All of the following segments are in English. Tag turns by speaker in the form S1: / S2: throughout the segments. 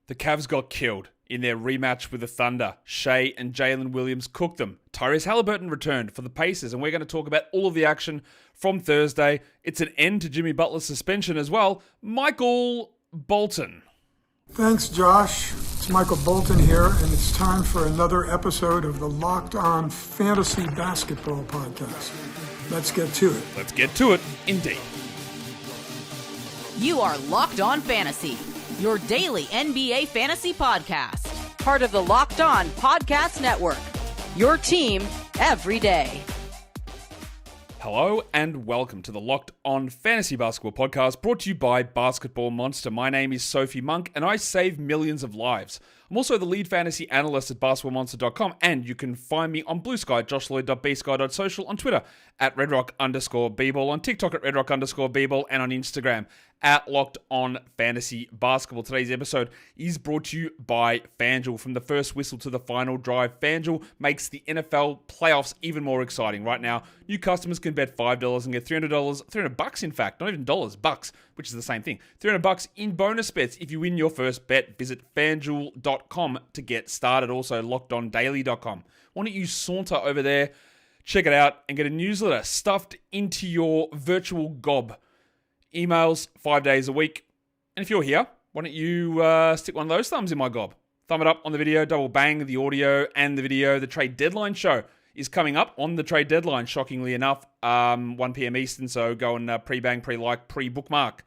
S1: The Cavs got killed in their rematch with the Thunder. Shea and Jalen Williams cooked them. Tyrese Haliburton returned for the Pacers, and we're going to talk about all of the action from Thursday. It's an end to Jimmy Butler's suspension as well. Michael Bolton.
S2: Thanks, Josh. It's Michael Bolton here, and it's time for another episode of the Locked On Fantasy Basketball Podcast. Let's get to it.
S1: Let's get to it, indeed.
S3: You are Locked On Fantasy, your daily NBA fantasy podcast. Part of the Locked On Podcast Network, your team every day.
S1: Hello and welcome to the Locked On Fantasy Basketball Podcast, brought to you by Basketball Monster. My name is Sophie Monk, and I save millions of lives. I'm also the lead fantasy analyst at basketballmonster.com, and you can find me on Blue Sky, joshloyd.bsky.social, on Twitter at redrock_bball, on TikTok at redrock_bball, and on Instagram at Locked On Fantasy Basketball. Today's episode is brought to you by FanDuel. From the first whistle to the final drive, FanDuel makes the NFL playoffs even more exciting. Right now, new customers can bet $5 and get $300 in fact, not even dollars, bucks, which is the same thing. $300 in bonus bets if you win your first bet. Visit FanDuel.com to get started. Also, LockedOnDaily.com. Why don't you saunter over there, check it out, and get a newsletter stuffed into your virtual gob. Emails 5 days a week. And if you're here, why don't you stick one of those thumbs in my gob? Thumb it up on the video, double bang the audio and the video. The trade deadline show is coming up on the trade deadline, shockingly enough, 1 p.m. Eastern. So go and pre-bang, pre-like, pre-bookmark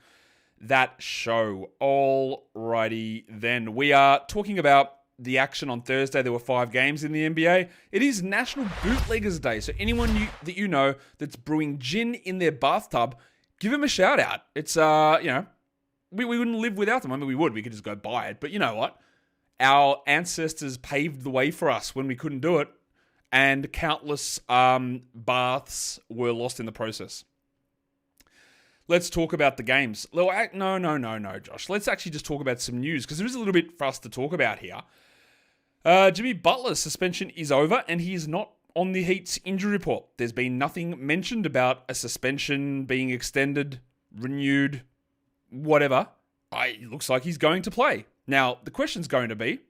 S1: that show. Alrighty then. We are talking about the action on Thursday. There were 5 games in the NBA. It is National Bootleggers Day. So anyone that you know that's brewing gin in their bathtub, give them a shout out. It's, we wouldn't live without them. I mean, we would. We could just go buy it. But you know what? Our ancestors paved the way for us when we couldn't do it. And countless baths were lost in the process. Let's talk about the games. No, Josh. Let's actually just talk about some news, because there is a little bit for us to talk about here. Jimmy Butler's suspension is over, and he is not on the Heat's injury report. There's been nothing mentioned about a suspension being extended, renewed, whatever. It looks like he's going to play. Now, the question's going to be,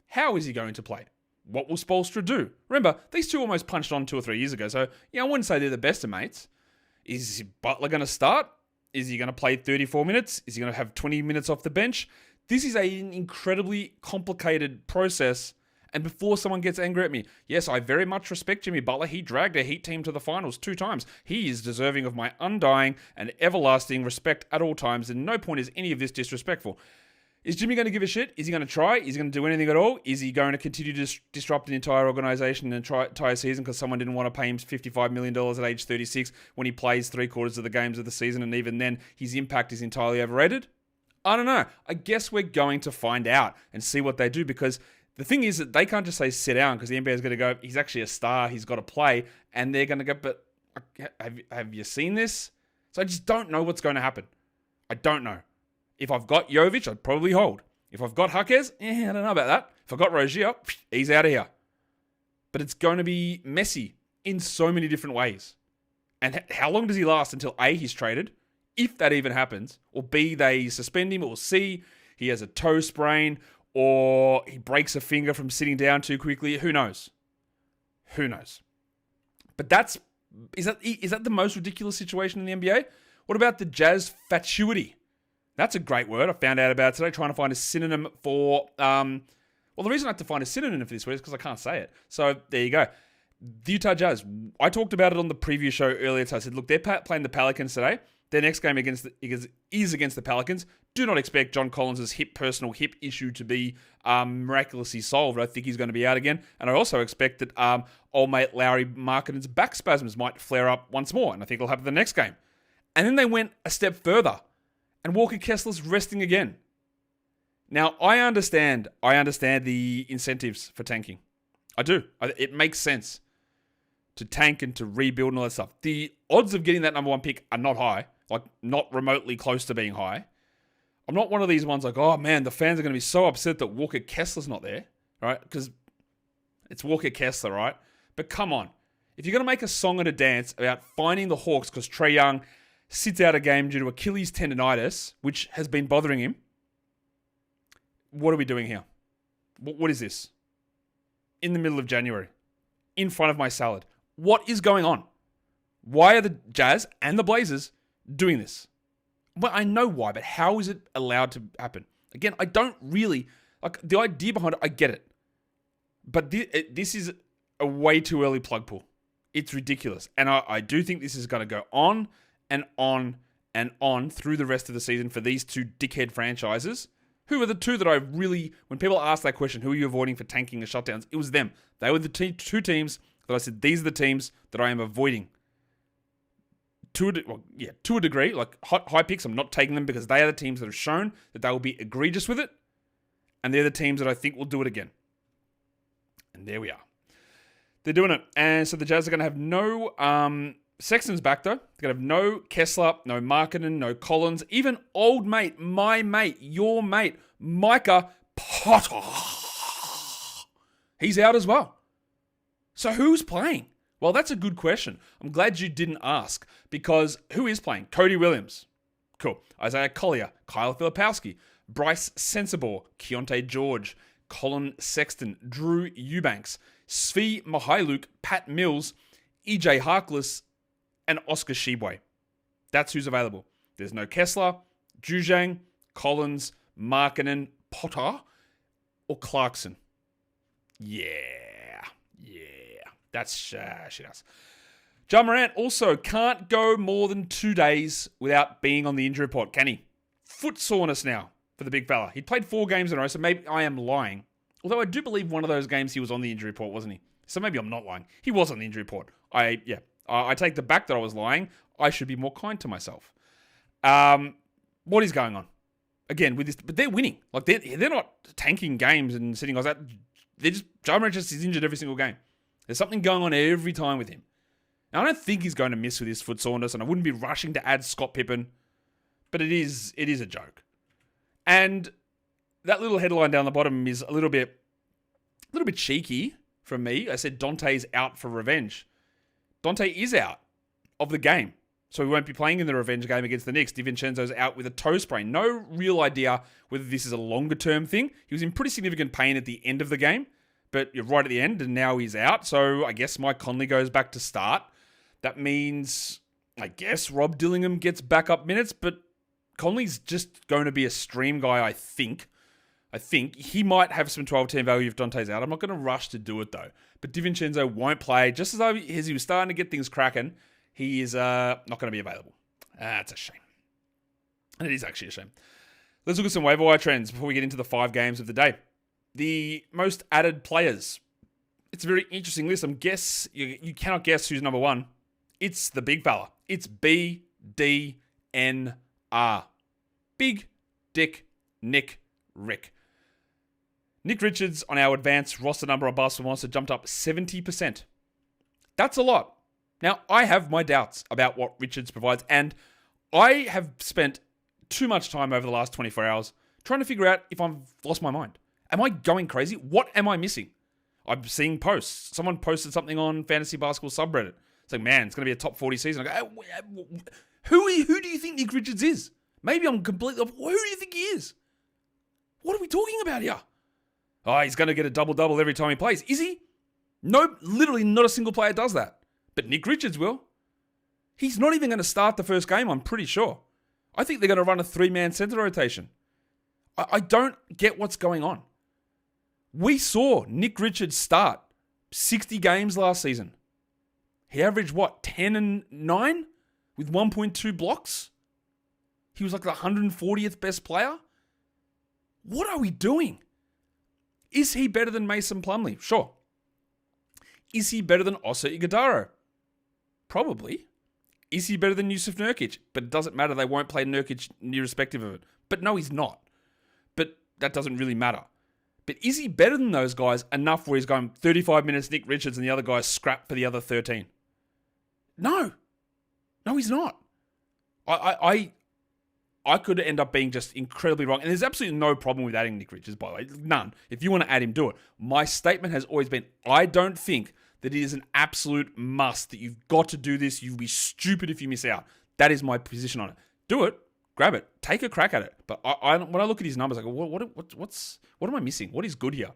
S1: how is he going to play? What will Spoelstra do? Remember, these two almost punched on 2 or 3 years ago, so I wouldn't say they're the best of mates. Is Butler going to start? Is he going to play 34 minutes? Is he going to have 20 minutes off the bench? This is an incredibly complicated process. And before someone gets angry at me, yes, I very much respect Jimmy Butler. He dragged a Heat team to the finals 2 times. He is deserving of my undying and everlasting respect at all times, and no point is any of this disrespectful. Is Jimmy going to give a shit? Is he going to try? Is he going to do anything at all? Is he going to continue to disrupt an entire organization and entire season because someone didn't want to pay him $55 million at age 36 when he plays 3/4 of the games of the season, and even then his impact is entirely overrated? I don't know. I guess we're going to find out and see what they do, because the thing is that they can't just say sit down, because the NBA is going to go, he's actually a star, he's got to play, and they're going to go, but have you seen this? So I just don't know what's going to happen. I don't know. If I've got Jovic, I'd probably hold. If I've got Jaquez, I don't know about that. If I've got Rozier, he's out of here. But it's going to be messy in so many different ways. And how long does he last until A, he's traded, if that even happens, or B, they suspend him, or C, he has a toe sprain, or he breaks a finger from sitting down too quickly? Who knows? Who knows? But is that the most ridiculous situation in the NBA? What about the Jazz fatuity? That's a great word I found out about today, trying to find a synonym for... the reason I have to find a synonym for this word is because I can't say it. So there you go. The Utah Jazz. I talked about it on the preview show earlier. So I said, look, they're playing the Pelicans today. Their next game is against the Pelicans. Do not expect John Collins' personal hip issue to be miraculously solved. I think he's going to be out again. And I also expect that old mate Lauri Markkanen's back spasms might flare up once more. And I think it'll happen the next game. And then they went a step further. And Walker Kessler's resting again. Now, I understand the incentives for tanking. I do. It makes sense to tank and to rebuild and all that stuff. The odds of getting that number 1 pick are not high, like not remotely close to being high. I'm not one of these ones like, oh man, the fans are going to be so upset that Walker Kessler's not there, right? Because it's Walker Kessler, right? But come on. If you're going to make a song and a dance about finding the Hawks because Trae Young sits out a game due to Achilles tendonitis, which has been bothering him, what are we doing here? What is this? In the middle of January, in front of my salad. What is going on? Why are the Jazz and the Blazers doing this? Well, I know why, but how is it allowed to happen? Again, I don't really, like, the idea behind it, I get it. But this is a way too early plug pull. It's ridiculous. And I do think this is going to go on and on and on through the rest of the season for these two dickhead franchises. Who are the two that I really, when people ask that question, who are you avoiding for tanking or shutdowns? It was them. They were the two teams that I said, these are the teams that I am avoiding. To a degree, like high picks, I'm not taking them because they are the teams that have shown that they will be egregious with it. And they're the teams that I think will do it again. And there we are. They're doing it. And so the Jazz are going to have no Sexton's back, though. They're going to have no Kessler, no Markkanen, no Collins. Even old mate, my mate, your mate, Micah Potter. He's out as well. So who's playing? Well, that's a good question. I'm glad you didn't ask, because who is playing? Cody Williams. Cool. Isaiah Collier, Kyle Filipowski, Bryce Sensabaugh, Keontae George, Colin Sexton, Drew Eubanks, Svi Mihailuk, Pat Mills, EJ Harkless, and Oscar Tshiebwe. That's who's available. There's no Kessler, Juzang, Collins, Markkanen, Potter, or Clarkson. Yeah. That's shit ass. Ja Morant also can't go more than 2 days without being on the injury report, can he? Foot soreness now for the big fella. He played 4 games in a row, so maybe I am lying. Although I do believe one of those games he was on the injury report, wasn't he? So maybe I'm not lying. He was on the injury report. I take the back that I was lying. I should be more kind to myself. What is going on? Again, with this, but they're winning. Like they're not tanking games and sitting like that. They're just, Ja Morant just is injured every single game. There's something going on every time with him. Now, I don't think he's going to miss with his foot soreness, and I wouldn't be rushing to add Scott Pippen, but it is a joke. And that little headline down the bottom is a little bit cheeky from me. I said Dante's out for revenge. Dante is out of the game, so he won't be playing in the revenge game against the Knicks. DiVincenzo's out with a toe sprain. No real idea whether this is a longer-term thing. He was in pretty significant pain at the end of the game, but you're right at the end, and now he's out. So I guess Mike Conley goes back to start. That means, I guess, Rob Dillingham gets backup minutes, but Conley's just going to be a stream guy, I think. He might have some 12-10 value if Dante's out. I'm not going to rush to do it, though. But DiVincenzo won't play. Just as he was starting to get things cracking, he is not going to be available. That's a shame. And it is actually a shame. Let's look at some waiver wire trends before we get into the 5 games of the day. The most added players. It's a very interesting list. You cannot guess who's number 1. It's the big fella. It's BDNR. Big Dick Nick Rick. Nick Richards on our advanced roster number on Basketball Monster jumped up 70%. That's a lot. Now, I have my doubts about what Richards provides, and I have spent too much time over the last 24 hours trying to figure out if I've lost my mind. Am I going crazy? What am I missing? I'm seeing posts. Someone posted something on Fantasy Basketball subreddit. It's like, man, it's going to be a top 40 season. I go, who do you think Nick Richards is? Maybe I'm completely off. Who do you think he is? What are we talking about here? Oh, he's going to get a double-double every time he plays. Is he? No, literally not a single player does that. But Nick Richards will. He's not even going to start the first game, I'm pretty sure. I think they're going to run a 3-man center rotation. I don't get what's going on. We saw Nick Richards start 60 games last season. He averaged, 10 and 9 with 1.2 blocks? He was like the 140th best player? What are we doing? Is he better than Mason Plumlee? Sure. Is he better than Osa Ighodaro? Probably. Is he better than Yusuf Nurkic? But it doesn't matter. They won't play Nurkic irrespective of it. But no, he's not. But that doesn't really matter. But is he better than those guys enough where he's going 35 minutes Nick Richards and the other guys scrap for the other 13? No. No, he's not. I could end up being just incredibly wrong. And there's absolutely no problem with adding Nick Richards, by the way. None. If you want to add him, do it. My statement has always been, I don't think that it is an absolute must, that you've got to do this. You'll be stupid if you miss out. That is my position on it. Do it. grab it. Take a crack at it. But when I look at his numbers, I go, what am I missing? What is good here?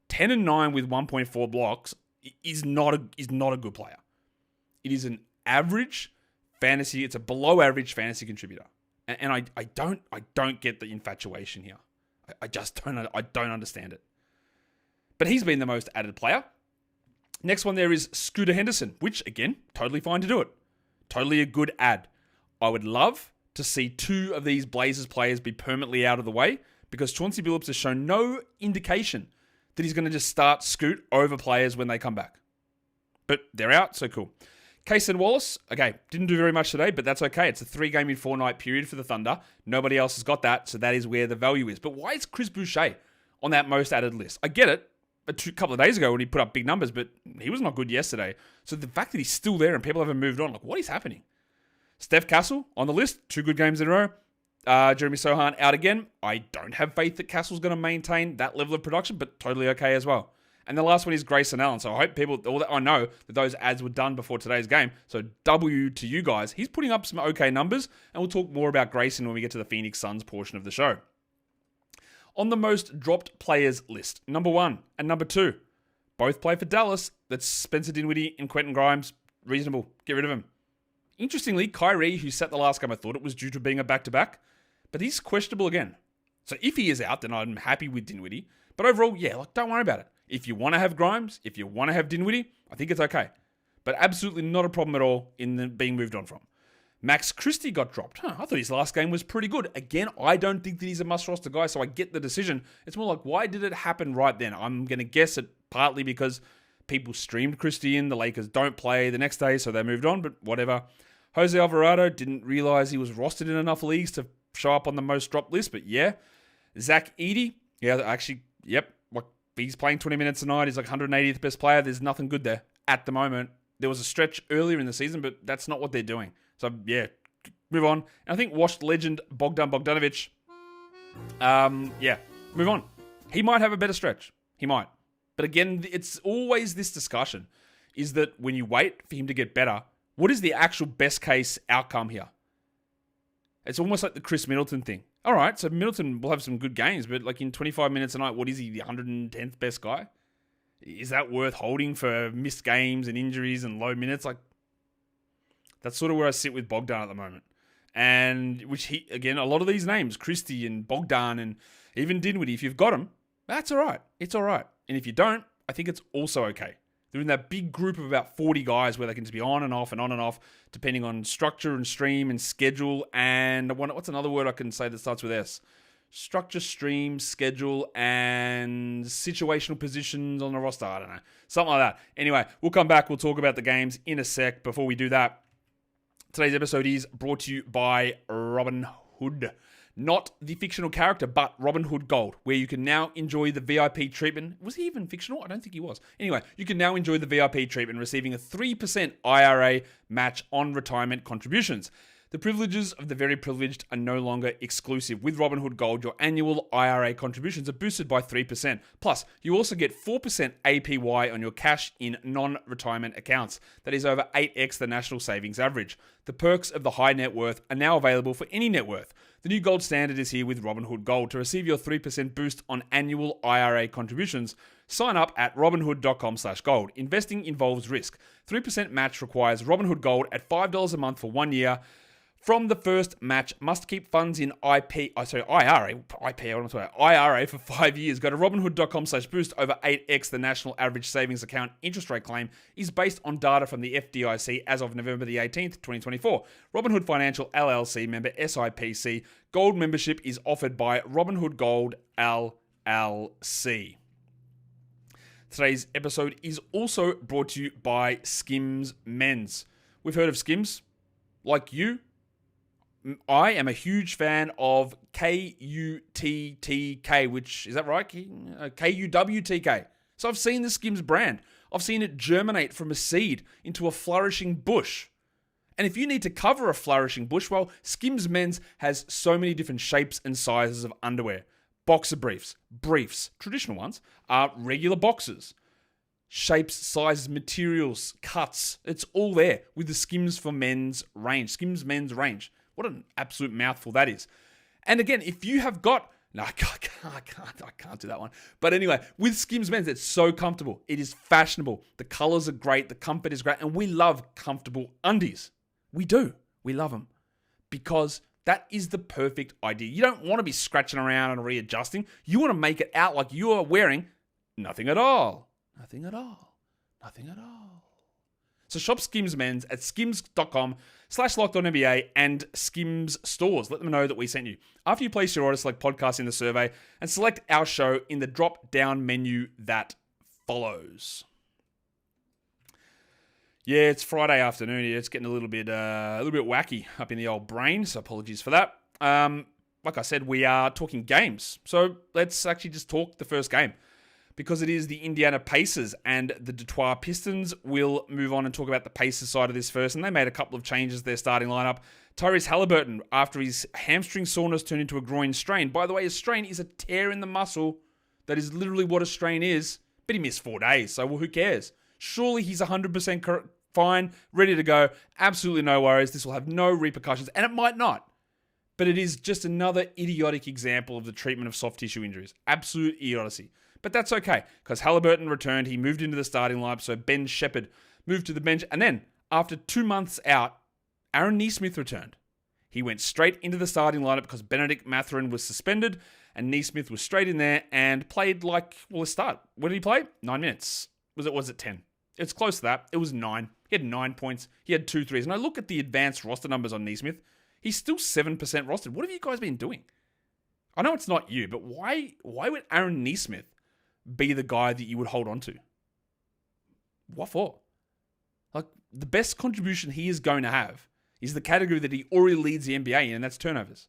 S1: 10-9 with 1.4 blocks is not a good player. It is an average fantasy. It's a below average fantasy contributor. And I don't get the infatuation here. I just don't understand it. But he's been the most added player. Next one there is Scooter Henderson, which, again, totally fine to do it. Totally a good add. I would love to see 2 of these Blazers players be permanently out of the way because Chauncey Billups has shown no indication that he's going to just start Scoot over players when they come back. But they're out, so cool. Cason Wallace, okay, didn't do very much today, but that's okay. It's a 3-game in 4-night period for the Thunder. Nobody else has got that, so that is where the value is. But why is Chris Boucher on that most added list? I get it. A couple of days ago when he put up big numbers, but he was not good yesterday. So the fact that he's still there and people haven't moved on, like, what is happening? Steph Castle on the list, 2 good games in a row. Jeremy Sohan out again. I don't have faith that Castle's going to maintain that level of production, but totally okay as well. And the last one is Grayson Allen. So I hope I know that those ads were done before today's game. So W to you guys. He's putting up some okay numbers, and we'll talk more about Grayson when we get to the Phoenix Suns portion of the show. On the most dropped players list, number 1 and number 2, both play for Dallas. That's Spencer Dinwiddie and Quentin Grimes. Reasonable. Get rid of him. Interestingly, Kyrie, who sat the last game, I thought it was due to being a back-to-back, but he's questionable again. So if he is out, then I'm happy with Dinwiddie. But overall, yeah, don't worry about it. If you want to have Grimes, if you want to have Dinwiddie, I think it's okay. But absolutely not a problem at all in being moved on from. Max Christie got dropped. I thought his last game was pretty good. Again, I don't think that he's a must-roster guy, so I get the decision. It's more like, why did it happen right then? I'm going to guess it partly because people streamed Christie in, the Lakers don't play the next day, so they moved on, but whatever. Jose Alvarado didn't realize he was rostered in enough leagues to show up on the most dropped list, but yeah. Zach Edey, yep. He's playing 20 minutes a night. He's like 180th best player. There's nothing good there at the moment. There was a stretch earlier in the season, but that's not what they're doing. So, yeah, move on. And I think washed legend Bogdan Bogdanovic, move on. He might have a better stretch. He might. But again, it's always this discussion, is that when you wait for him to get better, what is the actual best case outcome here? It's almost like the Chris Middleton thing. All right, so Middleton will have some good games, but like in 25 minutes a night, what is he, the 110th best guy? Is that worth holding for missed games and injuries and low minutes? Like, that's sort of where I sit with Bogdan at the moment. And again, a lot of these names, Christie and Bogdan and even Dinwiddie, if you've got them, that's all right. It's all right. And if you don't, I think it's also okay. They're in that big group of about 40 guys where they can just be on and off and on and off, depending on structure and stream and schedule. And what's another word I can say that starts with S? Structure, stream, schedule, and situational positions on the roster. I don't know. Something like that. Anyway, we'll come back. We'll talk about the games in a sec. Before we do that, today's episode is brought to you by Robin Hood. Not the fictional character, but Robin Hood Gold, where you can now enjoy the VIP treatment. Was he even fictional? I don't think he was. Anyway, you can now enjoy the VIP treatment, receiving a 3% IRA match on retirement contributions. The privileges of the very privileged are no longer exclusive. With Robinhood Gold, your annual IRA contributions are boosted by 3%. Plus, you also get 4% APY on your cash in non-retirement accounts. That is over 8x the national savings average. The perks of the high net worth are now available for any net worth. The new gold standard is here with Robinhood Gold. To receive your 3% boost on annual IRA contributions, sign up at robinhood.com/gold. Investing involves risk. 3% match requires Robinhood Gold at $5 a month for 1 year. From the first match, must keep funds in IRA for 5 years. Go to robinhood.com/boost. Over 8x the national average savings account interest rate claim is based on data from the FDIC as of November the 18th, 2024. Robinhood Financial LLC member SIPC. Gold membership is offered by Robinhood Gold LLC. Today's episode is also brought to you by Skims Men's. We've heard of Skims. Like you, I am a huge fan of KUTTK, which, is that right? KUWTK. So I've seen the Skims brand. I've seen it germinate from a seed into a flourishing bush. And if you need to cover a flourishing bush, well, Skims Men's has so many different shapes and sizes of underwear. Boxer briefs, traditional ones, regular boxers, shapes, sizes, materials, cuts. It's all there with the Skims for Men's range, Skims Men's range. What an absolute mouthful that is. And again, if you have got... No, I can't do that one. But anyway, with Skims Men's, it's so comfortable. It is fashionable. The colors are great. The comfort is great. And we love comfortable undies. We do. We love them. Because that is the perfect idea. You don't want to be scratching around and readjusting. You want to make it out like you are wearing nothing at all. Nothing at all. Nothing at all. So shop Skims Men's at skims.com/LockedOnNBA and Skims stores. Let them know that we sent you. After you place your order, select podcast in the survey and select our show in the drop-down menu that follows. Yeah, it's Friday afternoon here. It's getting a little bit wacky up in the old brain, so apologies for that. Like I said, we are talking games. So let's actually just talk the first game, because it is the Indiana Pacers and the Detroit Pistons. We'll move on and talk about the Pacers side of this first. And they made a couple of changes to their starting lineup. Tyrese Haliburton, after his hamstring soreness turned into a groin strain. By the way, a strain is a tear in the muscle. That is literally what a strain is. But he missed 4 days, so well, who cares? Surely he's 100% fine, ready to go. Absolutely no worries. This will have no repercussions, and it might not. But it is just another idiotic example of the treatment of soft tissue injuries. Absolute idiocy. But that's okay, because Haliburton returned. He moved into the starting lineup, so Ben Shepherd moved to the bench. And then, after 2 months out, Aaron Nesmith returned. He went straight into the starting lineup because Benedict Mathurin was suspended, and Nesmith was straight in there and played like, well, let's start. What did he play? 9 minutes. Was it 10? It's close to that. It was 9. He had 9 points. He had 2 threes. And I look at the advanced roster numbers on Nesmith. He's still 7% rostered. What have you guys been doing? I know it's not you, but why would Aaron Nesmith be the guy that you would hold on to? What for? Like, the best contribution he is going to have is the category that he already leads the NBA in, and that's turnovers.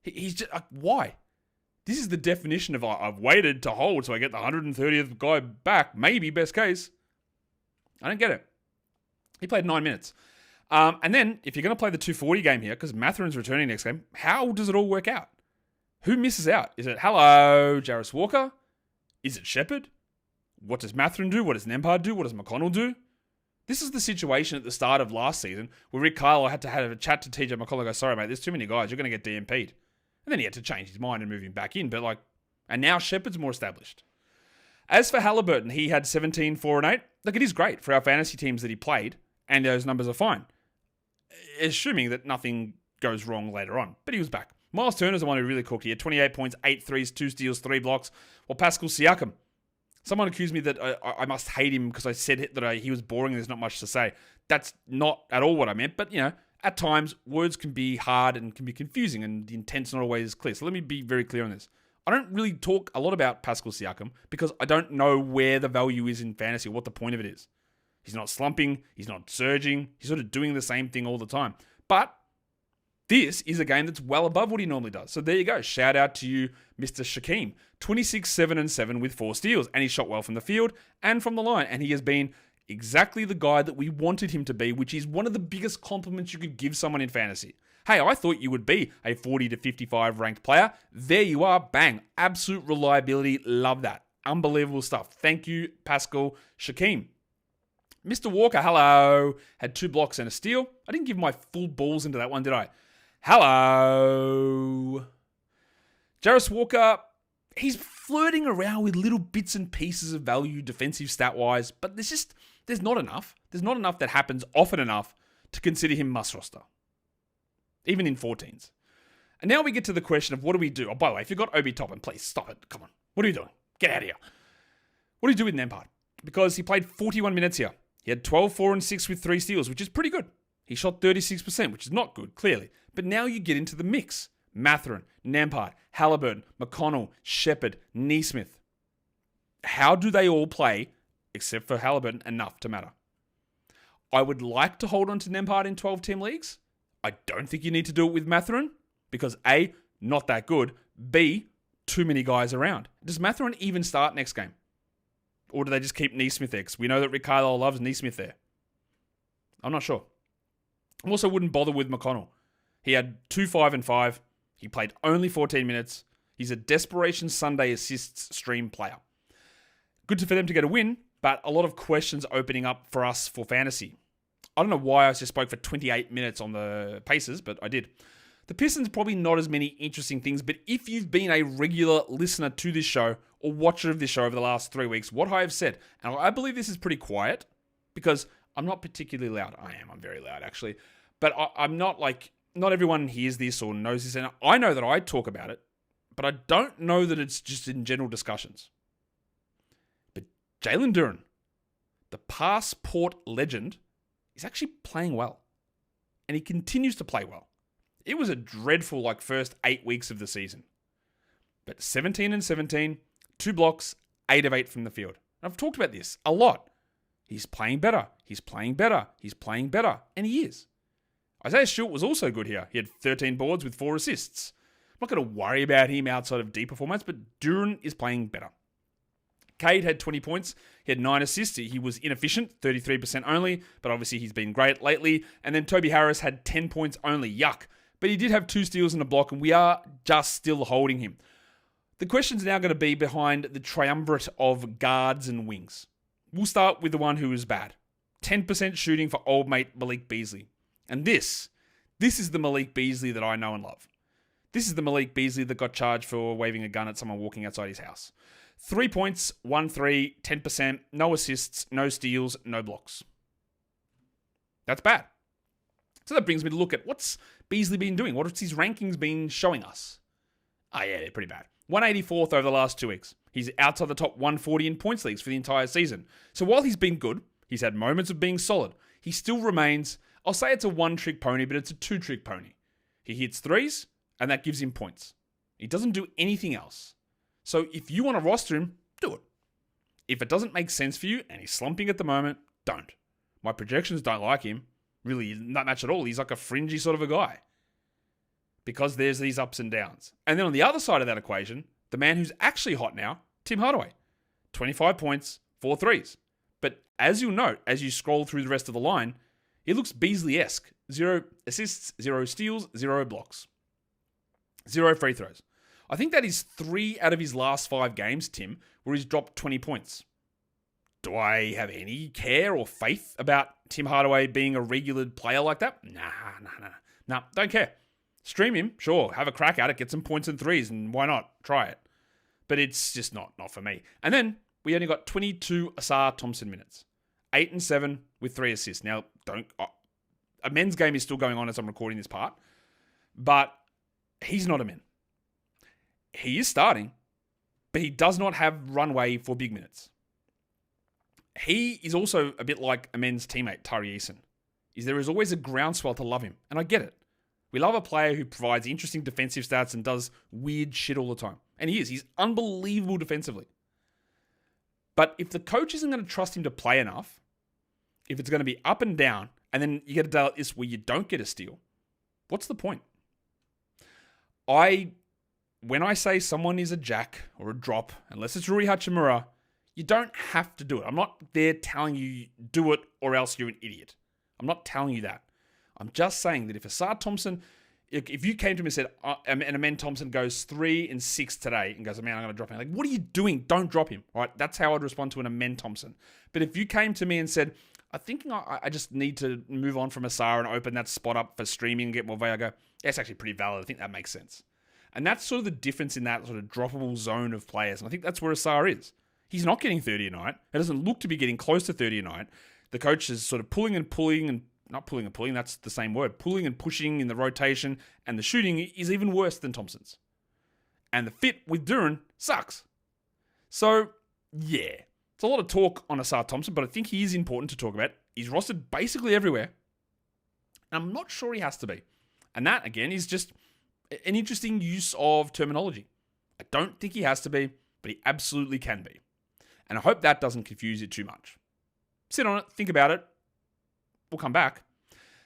S1: He's just, why? This is the definition of, I've waited to hold so I get the 130th guy back, maybe, best case. I don't get it. He played 9 minutes. And then, if you're going to play the 240 game here, because Mathurin's returning next game, how does it all work out? Who misses out? Is it, hello, Jarris Walker? Is it Shepherd? What does Mathurin do? What does Nembhard do? What does McConnell do? This is the situation at the start of last season where Rick Carlisle had to have a chat to TJ McConnell and go, sorry, mate, there's too many guys. You're going to get DMP'd. And then he had to change his mind and move him back in. And now Shepherd's more established. As for Haliburton, he had 17, 4, and 8. Look, it is great for our fantasy teams that he played, and those numbers are fine, assuming that nothing goes wrong later on. But he was back. Miles Turner's the one who really cooked. He had 28 points, 8 threes, 2 steals, 3 blocks. While Pascal Siakam, someone accused me that I must hate him because I said that he was boring and there's not much to say. That's not at all what I meant. But, at times, words can be hard and can be confusing, and the intent's not always clear. So let me be very clear on this. I don't really talk a lot about Pascal Siakam because I don't know where the value is in fantasy, what the point of it is. He's not slumping. He's not surging. He's sort of doing the same thing all the time. But this is a game that's well above what he normally does. So there you go. Shout out to you, Mr. Shaquem. 26, 7, and 7 with 4 steals. And he shot well from the field and from the line. And he has been exactly the guy that we wanted him to be, which is one of the biggest compliments you could give someone in fantasy. Hey, I thought you would be a 40 to 55 ranked player. There you are. Bang. Absolute reliability. Love that. Unbelievable stuff. Thank you, Pascal Shaquem. Mr. Walker, hello. Had 2 blocks and a steal. I didn't give my full balls into that one, did I? Hello. Jarris Walker, he's flirting around with little bits and pieces of value defensive stat-wise, but there's not enough. There's not enough that happens often enough to consider him must roster, even in 14s. And now we get to the question of what do we do? Oh, by the way, if you've got Obi Toppin, please stop it. Come on. What are you doing? Get out of here. What do you do with Nembhard? Because he played 41 minutes here. He had 12, 4, and 6 with 3 steals, which is pretty good. He shot 36%, which is not good, clearly. But now you get into the mix. Mathurin, Nembhard, Haliburton, McConnell, Shepherd, Nesmith. How do they all play, except for Haliburton, enough to matter? I would like to hold on to Nembhard in 12-team leagues. I don't think you need to do it with Mathurin because A, not that good. B, too many guys around. Does Mathurin even start next game? Or do they just keep Nesmith there? Because we know that Rick Carlisle loves Nesmith there. I'm not sure. I also wouldn't bother with McConnell. He had 2, 5, and 5. He played only 14 minutes. He's a Desperation Sunday assists stream player. Good for them to get a win, but a lot of questions opening up for us for fantasy. I don't know why I just spoke for 28 minutes on the Pacers, but I did. The Pistons, probably not as many interesting things, but if you've been a regular listener to this show or watcher of this show over the last 3 weeks, what I have said, and I believe this is pretty quiet because I'm not particularly loud. I'm very loud actually, but I'm not like, not everyone hears this or knows this, and I know that I talk about it, but I don't know that it's just in general discussions. But Jalen Duren, the passport legend, is actually playing well. And he continues to play well. It was a dreadful first 8 weeks of the season. But 17 and 17, 2 blocks, 8 of 8 from the field. I've talked about this a lot. He's playing better. He's playing better. He's playing better. And he is. Isaiah Stewart was also good here. He had 13 boards with 4 assists. I'm not going to worry about him outside of deeper formats, but Duren is playing better. Cade had 20 points. He had 9 assists. He was inefficient, 33% only, but obviously he's been great lately. And then Toby Harris had 10 points only. Yuck. But he did have 2 steals and a block, and we are just still holding him. The question's now going to be behind the triumvirate of guards and wings. We'll start with the one who is bad. 10% shooting for old mate Malik Beasley. And this is the Malik Beasley that I know and love. This is the Malik Beasley that got charged for waving a gun at someone walking outside his house. 3 points, 1 3, 10%, no assists, no steals, no blocks. That's bad. So that brings me to look at what's Beasley been doing? What's his rankings been showing us? Oh yeah, they're pretty bad. 184th over the last 2 weeks. He's outside the top 140 in points leagues for the entire season. So while he's been good, he's had moments of being solid, he still remains, I'll say it's a one-trick pony, but it's a two-trick pony. He hits threes, and that gives him points. He doesn't do anything else. So if you want to roster him, do it. If it doesn't make sense for you, and he's slumping at the moment, don't. My projections don't like him. Really, not much at all. He's like a fringy sort of a guy. Because there's these ups and downs. And then on the other side of that equation, the man who's actually hot now, Tim Hardaway. 25 points, 4 threes. But as you'll note, as you scroll through the rest of the line, it looks Beasley-esque. 0 assists, 0 steals, 0 blocks. 0 free throws. I think that is 3 out of his last 5 games, Tim, where he's dropped 20 points. Do I have any care or faith about Tim Hardaway being a regular player like that? Nah, don't care. Stream him, sure, have a crack at it, get some points and threes, and why not? Try it. But it's just not for me. And then we only got 22 Asar Thompson minutes. 8 and 7 with 3 assists. Now, a men's game is still going on as I'm recording this part, but he's not a men. He is starting, but he does not have runway for big minutes. He is also a bit like a men's teammate, Tari Eason. There is always a groundswell to love him, and I get it. We love a player who provides interesting defensive stats and does weird shit all the time. And he is. He's unbelievable defensively. But if the coach isn't going to trust him to play enough, if it's going to be up and down, and then you get a day like this where you don't get a steal, what's the point? When I say someone is a jack or a drop, unless it's Rui Hachimura, you don't have to do it. I'm not there telling you do it or else you're an idiot. I'm not telling you that. I'm just saying that if Asar Thompson, if you came to me and said, and Amen Thompson goes 3 and 6 today and goes, man, I'm going to drop him. Like, what are you doing? Don't drop him. All right, that's how I'd respond to an Amen Thompson. But if you came to me and said, I think I just need to move on from Asar and open that spot up for streaming and get more value, I go, that's actually pretty valid. I think that makes sense. And that's sort of the difference in that sort of droppable zone of players. And I think that's where Asar is. He's not getting 30 a night. It doesn't look to be getting close to 30 a night. The coach is sort of pulling and not pulling and pulling, that's the same word. Pulling and pushing in the rotation, and the shooting is even worse than Thompson's. And the fit with Duren sucks. So, yeah. It's a lot of talk on Asar Thompson, but I think he is important to talk about. He's rostered basically everywhere. And I'm not sure he has to be. And that, again, is just an interesting use of terminology. I don't think he has to be, but he absolutely can be. And I hope that doesn't confuse you too much. Sit on it, think about it. We'll come back.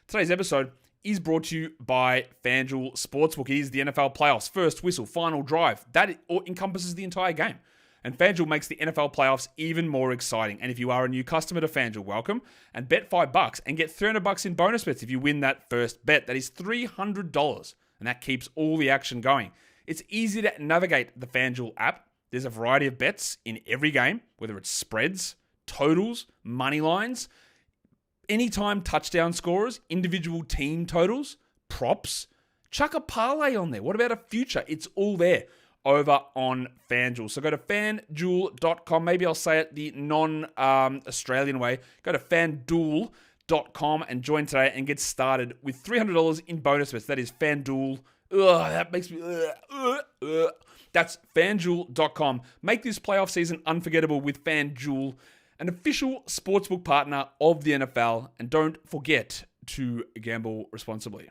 S1: Today's episode is brought to you by FanDuel Sportsbook. It is the NFL playoffs, first whistle, final drive. That encompasses the entire game. And FanDuel makes the NFL playoffs even more exciting. And if you are a new customer to FanDuel, welcome. And bet $5 and get $300 in bonus bets if you win that first bet. That is $300. And that keeps all the action going. It's easy to navigate the FanDuel app. There's a variety of bets in every game, whether it's spreads, totals, money lines. anytime touchdown scorers, individual team totals, props, chuck a parlay on there. What about a future? It's all there over on FanDuel. So go to fanduel.com. Maybe I'll say it the non-Australian way. Go to fanduel.com and join today and get started with $300 in bonus bets. That is FanDuel. That makes me... That's fanduel.com. Make this playoff season unforgettable with FanDuel, an official sportsbook partner of the NFL. And don't forget to gamble responsibly.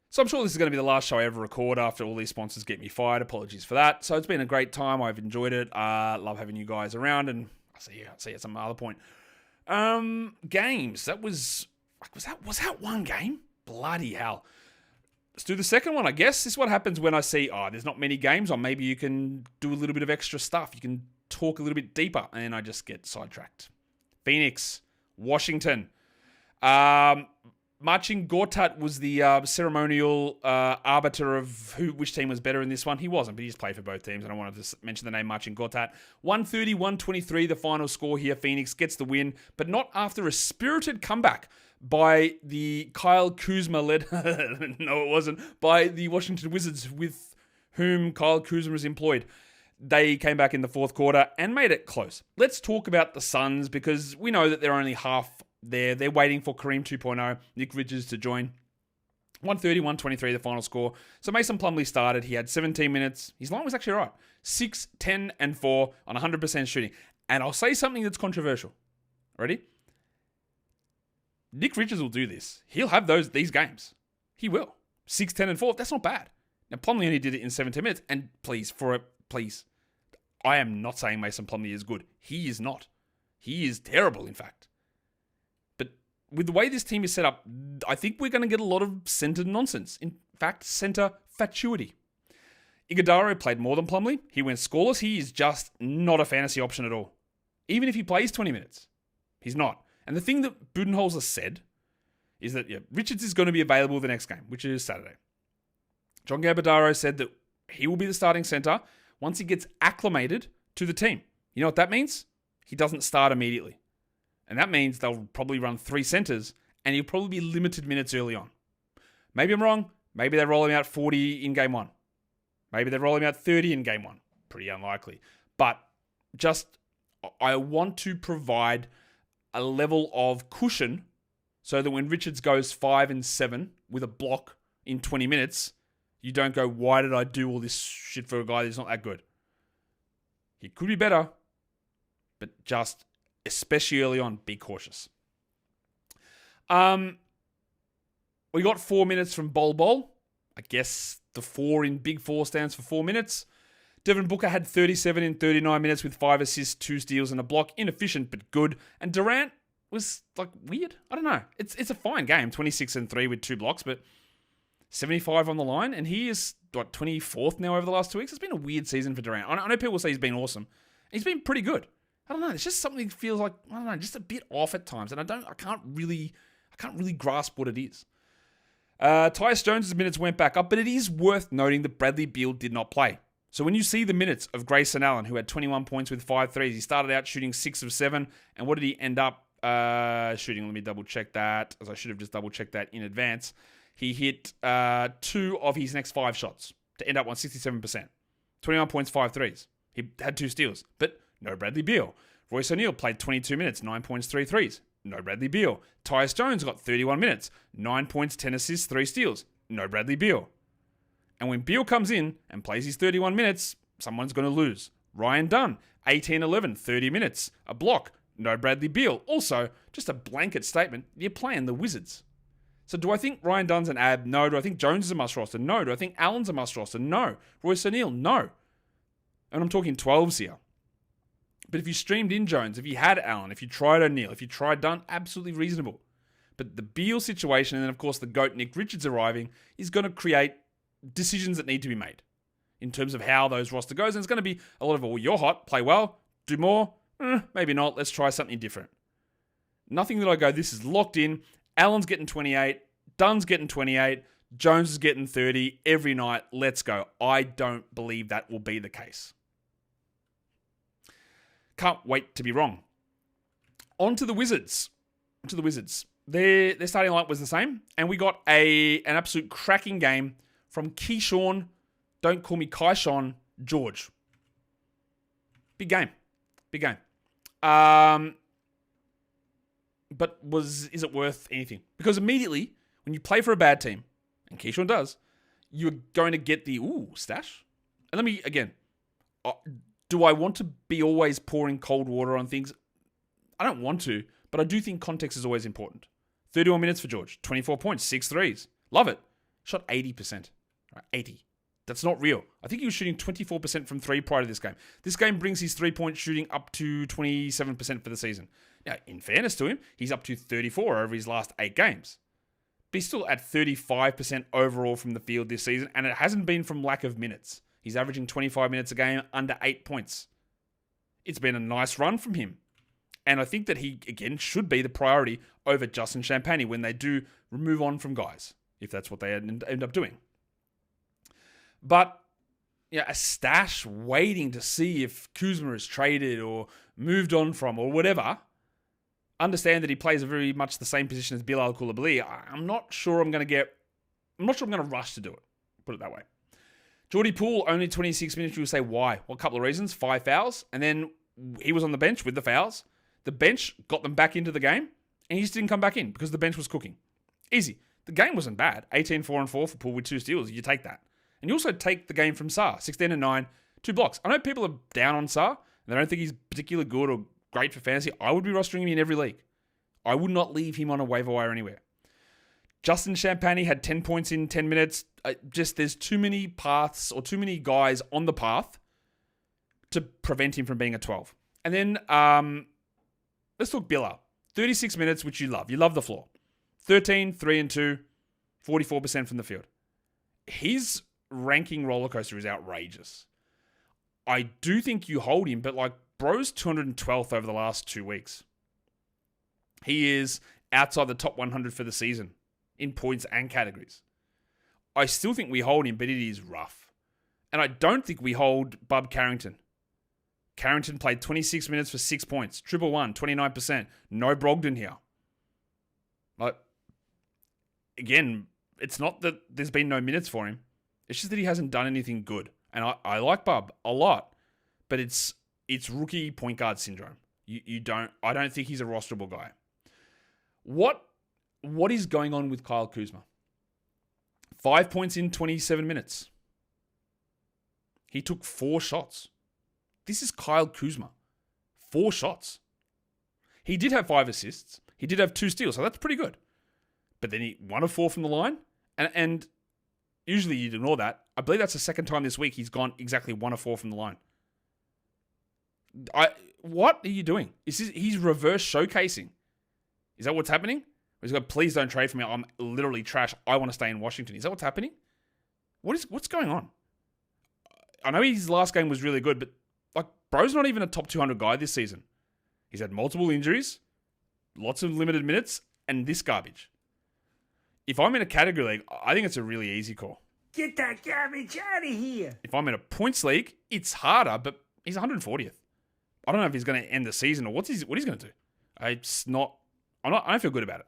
S1: So I'm sure this is going to be the last show I ever record after all these sponsors get me fired. Apologies for that. So it's been a great time. I've enjoyed it. Love having you guys around, and I'll see you at some other point. Games. That was that one game? Bloody hell. Let's do the second one, I guess. This is what happens when I see, there's not many games, or maybe you can do a little bit of extra stuff. You can talk a little bit deeper, and I just get sidetracked. Phoenix, Washington. Marcin Gortat was the ceremonial arbiter of which team was better in this one. He wasn't, but he's played for both teams, and I wanted to mention the name Marcin Gortat. 130-123, the final score here. Phoenix gets the win, but not after a spirited comeback by the Kyle Kuzma-led... no, it wasn't. By the Washington Wizards, with whom Kyle Kuzma is employed. They came back in the fourth quarter and made it close. Let's talk about the Suns, because we know that they're only half there. They're waiting for Kareem 2.0, Nick Richards, to join. 130-123, the final score. So Mason Plumlee started. He had 17 minutes. His line was actually right. 6, 10, and 4 on 100% shooting. And I'll say something that's controversial. Ready? Nick Richards will do this. He'll have these games. He will. 6, 10, and 4. That's not bad. Now, Plumlee only did it in 17 minutes. And please, I am not saying Mason Plumlee is good. He is not. He is terrible, in fact. But with the way this team is set up, I think we're going to get a lot of center nonsense. In fact, center fatuity. Iguodala played more than Plumlee. He went scoreless. He is just not a fantasy option at all. Even if he plays 20 minutes. He's not. And the thing that Budenholzer said is that Richards is going to be available the next game, which is Saturday. John Gambadaro said that he will be the starting center once he gets acclimated to the team. You know what that means? He doesn't start immediately. And that means they'll probably run 3 centers, and he'll probably be limited minutes early on. Maybe I'm wrong. Maybe they're rolling out 40 in game 1. Maybe they're rolling out 30 in game 1. Pretty unlikely. But I want to provide a level of cushion so that when Richards goes 5 and 7 with a block in 20 minutes, you don't go, why did I do all this shit for a guy that's not that good? He could be better, but just, especially early on, be cautious. We got 4 minutes from Bol. I guess the 4 in Big 4 stands for 4 minutes. Devin Booker had 37 in 39 minutes with 5 assists, 2 steals, and a block. Inefficient, but good. And Durant was, weird. I don't know. It's a fine game. 26 and 3 with 2 blocks, but 75 on the line. And he is, 24th now over the last 2 weeks. It's been a weird season for Durant. I know people say he's been awesome. He's been pretty good. I don't know. It's just something that feels like, I don't know, just a bit off at times. And I can't really grasp what it is. Tyus Jones' minutes went back up, but it is worth noting that Bradley Beal did not play. So when you see the minutes of Grayson Allen, who had 21 points with 5 threes, he started out shooting 6 of 7. And what did he end up shooting? Let me double check that, as I should have just double checked that in advance. He hit 2 of his next 5 shots to end up on 67%. 21 points, 5 threes. He had 2 steals, but no Bradley Beal. Royce O'Neal played 22 minutes, 9 points, 3 threes. No Bradley Beal. Tyus Jones got 31 minutes, 9 points, 10 assists, 3 steals. No Bradley Beal. And when Beal comes in and plays his 31 minutes, someone's going to lose. Ryan Dunn, 18-11, 30 minutes, a block. No Bradley Beal. Also, just a blanket statement, you're playing the Wizards. So do I think Ryan Dunn's an ab? No. Do I think Jones is a must roster? No. Do I think Allen's a must roster? No. Royce O'Neal? No. And I'm talking 12s here. But if you streamed in Jones, if you had Allen, if you tried O'Neal, if you tried Dunn, absolutely reasonable. But the Beal situation, and then of course the GOAT Nick Richards arriving, is going to create decisions that need to be made in terms of how those roster goes. And it's going to be a lot of, well, you're hot, play well, do more, maybe not, let's try something different. Nothing that I go, this is locked in. Allen's getting 28, Dunn's getting 28, Jones is getting 30 every night, let's go. I don't believe that will be the case. Can't wait to be wrong. On to the Wizards. Their starting lineup was the same, and we got an absolute cracking game from Keyshawn, don't call me Kaishawn, George. Big game. But is it worth anything? Because immediately, when you play for a bad team, and Keyshawn does, you're going to get the, stash. And let me, again, do I want to be always pouring cold water on things? I don't want to, but I do think context is always important. 31 minutes for George, 24 points, 6 threes. Love it. Shot 80%. Right, 80. That's not real. I think he was shooting 24% from three prior to this game. This game brings his three-point shooting up to 27% for the season. Now, in fairness to him, he's up to 34 over his last 8 games. But he's still at 35% overall from the field this season, and it hasn't been from lack of minutes. He's averaging 25 minutes a game, under 8 points. It's been a nice run from him. And I think that he, again, should be the priority over Justin Champagnie when they do move on from guys, if that's what they end up doing. But a stash waiting to see if Kuzma is traded or moved on from or whatever. Understand that he plays a very much the same position as Bilal Coulibaly. I'm not sure I'm going to rush to do it. Put it that way. Jordy Poole, only 26 minutes. You'll say why? Well, a couple of reasons. 5 fouls. And then he was on the bench with the fouls. The bench got them back into the game. And he just didn't come back in because the bench was cooking. Easy. The game wasn't bad. 18-4-4 for Poole with 2 steals. You take that. And you also take the game from Sarr. 16-9, 2 blocks. I know people are down on Sarr. And they don't think he's particularly good or great for fantasy. I would be rostering him in every league. I would not leave him on a waiver wire anywhere. Justin Champagnie had 10 points in 10 minutes. There's too many paths or too many guys on the path to prevent him from being a 12. And then let's talk Bilal. 36 minutes, which you love. You love the floor. 13, 3 and 2, 44% from the field. His ranking roller coaster is outrageous. I do think you hold him, but bro's 212th over the last 2 weeks. He is outside the top 100 for the season in points and categories. I still think we hold him, but it is rough. And I don't think we hold Bub Carrington. Carrington played 26 minutes for 6 points. 111, 29%. No Brogdon here. Again, it's not that there's been no minutes for him. It's just that he hasn't done anything good. And I like Bub a lot, but it's rookie point guard syndrome. I don't think he's a rosterable guy. What is going on with Kyle Kuzma? 5 points in 27 minutes. He took 4 shots. This is Kyle Kuzma. 4 shots. He did have 5 assists. He did have 2 steals, so that's pretty good. But then he 1 of 4 from the line. And usually you'd ignore that. I believe that's the second time this week he's gone exactly 1 of 4 from the line. What are you doing? He's reverse showcasing. Is that what's happening? He's like, please don't trade for me. I'm literally trash. I want to stay in Washington. Is that what's happening? What's going on? I know his last game was really good, but bro's not even a top 200 guy this season. He's had multiple injuries, lots of limited minutes, and this garbage. If I'm in a category league, I think it's a really easy call.
S4: Get that garbage out of here.
S1: If I'm in a points league, it's harder, but he's 140th. I don't know if he's going to end the season or what he's going to do. I don't feel good about it.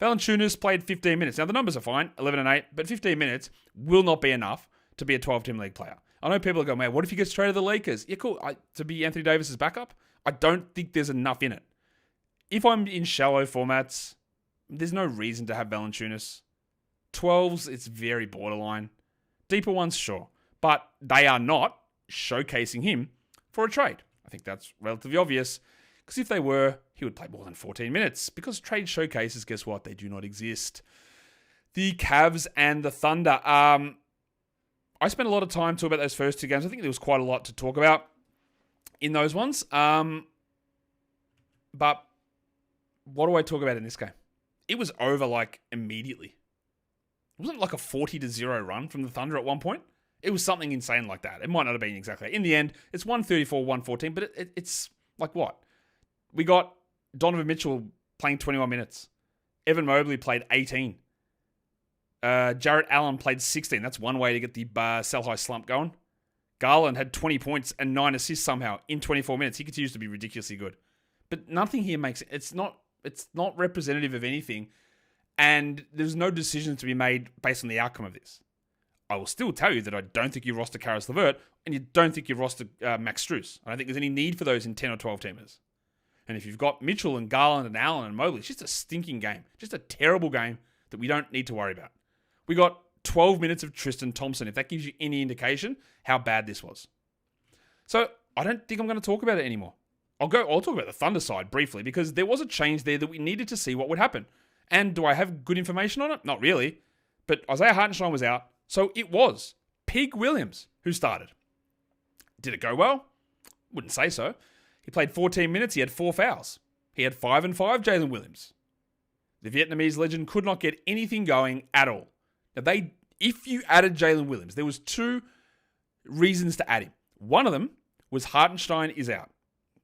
S1: Valanciunas played 15 minutes. Now, the numbers are fine, 11 and 8, but 15 minutes will not be enough to be a 12-team league player. I know people are going, man, what if he gets traded to the Lakers? Yeah, cool. To be Anthony Davis's backup, I don't think there's enough in it. If I'm in shallow formats, there's no reason to have Valanciunas. 12s, it's very borderline. Deeper ones, sure. But they are not showcasing him for a trade. I think that's relatively obvious. Because if they were, he would play more than 14 minutes. Because trade showcases, guess what? They do not exist. The Cavs and the Thunder. I spent a lot of time talking about those first 2 games. I think there was quite a lot to talk about in those ones. But what do I talk about in this game? It was over immediately. It wasn't a 40-0 run from the Thunder at one point. It was something insane like that. It might not have been exactly. In the end, it's 134-114, but it's what? We got Donovan Mitchell playing 21 minutes. Evan Mobley played 18. Jarrett Allen played 16. That's one way to get the sell-high slump going. Garland had 20 points and 9 assists somehow in 24 minutes. He continues to be ridiculously good. But nothing here makes it. It's not representative of anything, and there's no decisions to be made based on the outcome of this. I will still tell you that I don't think you roster Karis LeVert, and you don't think you roster Max Strus. I don't think there's any need for those in 10 or 12 teamers. And if you've got Mitchell and Garland and Allen and Mobley, it's just a stinking game. Just a terrible game that we don't need to worry about. We got 12 minutes of Tristan Thompson, if that gives you any indication how bad this was. So I don't think I'm going to talk about it anymore. I'll talk about the Thunder side briefly, because there was a change there that we needed to see what would happen. And do I have good information on it? Not really. But Isaiah Hartenstein was out, so it was Pig Williams who started. Did it go well? Wouldn't say so. He played 14 minutes, he had 4 fouls. He had 5 and 5, Jalen Williams. The Vietnamese legend could not get anything going at all. Now, if you added Jalen Williams, there was 2 reasons to add him. One of them was Hartenstein is out,